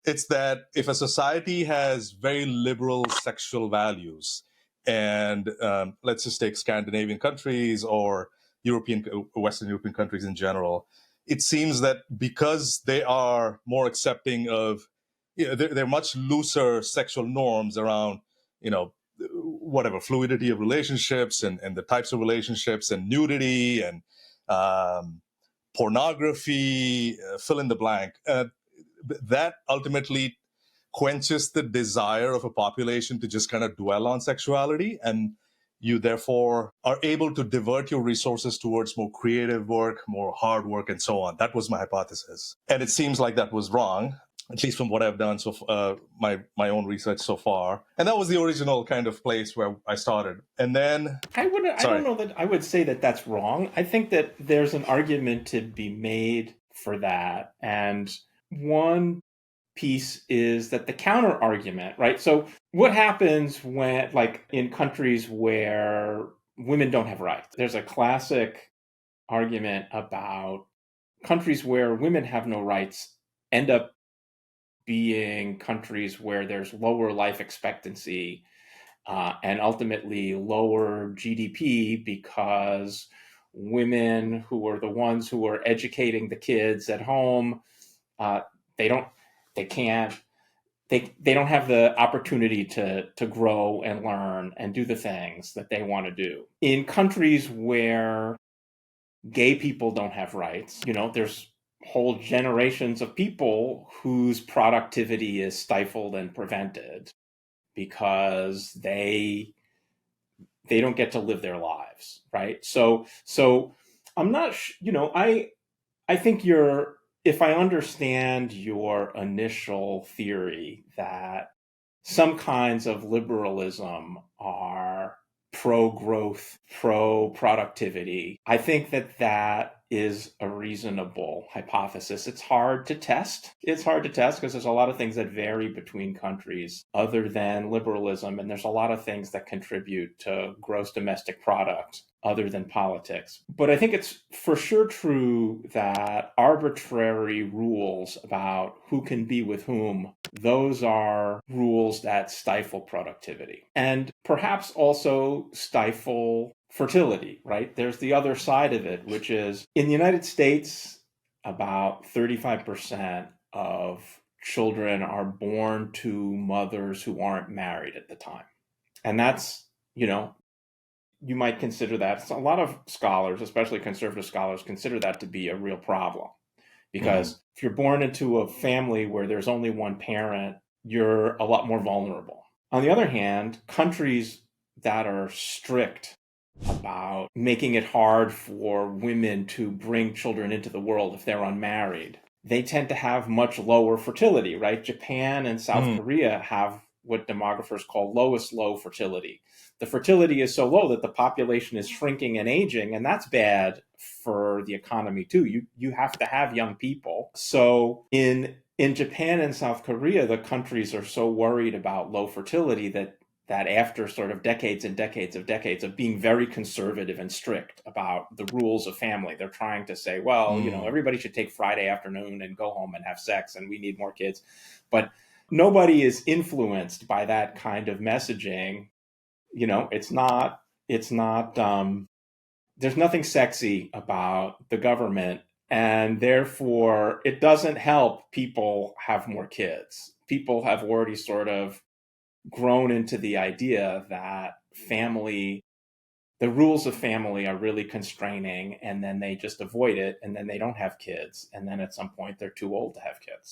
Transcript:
It's that if a society has very liberal sexual values, and let's just take Scandinavian countries or Western European countries in general, it seems that because they are more accepting of, they're much looser sexual norms around, you know, whatever fluidity of relationships and the types of relationships and nudity and pornography, fill in the blank. That ultimately quenches the desire of a population to just kind of dwell on sexuality, and you therefore are able to divert your resources towards more creative work, more hard work, and so on. That was my hypothesis, and it seems like that was wrong, at least from what I've done my own research so far. And that was the original kind of place where I started. And then, I don't sorry. know that I would say that that's wrong. I think that there's an argument to be made for that. And one piece is that the counter argument, right? So what happens when, like, in countries where women don't have rights? There's a classic argument about countries where women have no rights end up being countries where there's lower life expectancy and ultimately lower GDP, because women who are the ones who are educating the kids at home, uh, they don't, they can't, they don't have the opportunity to grow and learn and do the things that they want to do. In countries where gay people don't have rights, there's whole generations of people whose productivity is stifled and prevented because they don't get to live their lives, right? So I'm not, I think if I understand your initial theory that some kinds of liberalism are pro growth, pro productivity, I think that that is a reasonable hypothesis. It's hard to test. It's hard to test because there's a lot of things that vary between countries other than liberalism. And there's a lot of things that contribute to gross domestic product other than politics. But I think it's for sure true that arbitrary rules about who can be with whom, those are rules that stifle productivity and perhaps also stifle fertility, right? There's the other side of it, which is in the United States, about 35% of children are born to mothers who aren't married at the time. And that's, you might consider that, a lot of scholars, especially conservative scholars, consider that to be a real problem. Because if you're born into a family where there's only one parent, you're a lot more vulnerable. On the other hand, countries that are strict about making it hard for women to bring children into the world if they're unmarried, they tend to have much lower fertility, right? Japan and South Korea have what demographers call lowest low fertility. The fertility is so low that the population is shrinking and aging, and that's bad for the economy too. You have to have young people. So in Japan and South Korea, the countries are so worried about low fertility that after sort of decades and decades of being very conservative and strict about the rules of family, they're trying to say, well, everybody should take Friday afternoon and go home and have sex, and we need more kids. But nobody is influenced by that kind of messaging. It's not, there's nothing sexy about the government, and therefore it doesn't help people have more kids. People have already sort of grown into the idea that the rules of family are really constraining, and then they just avoid it, and then they don't have kids, and then at some point they're too old to have kids.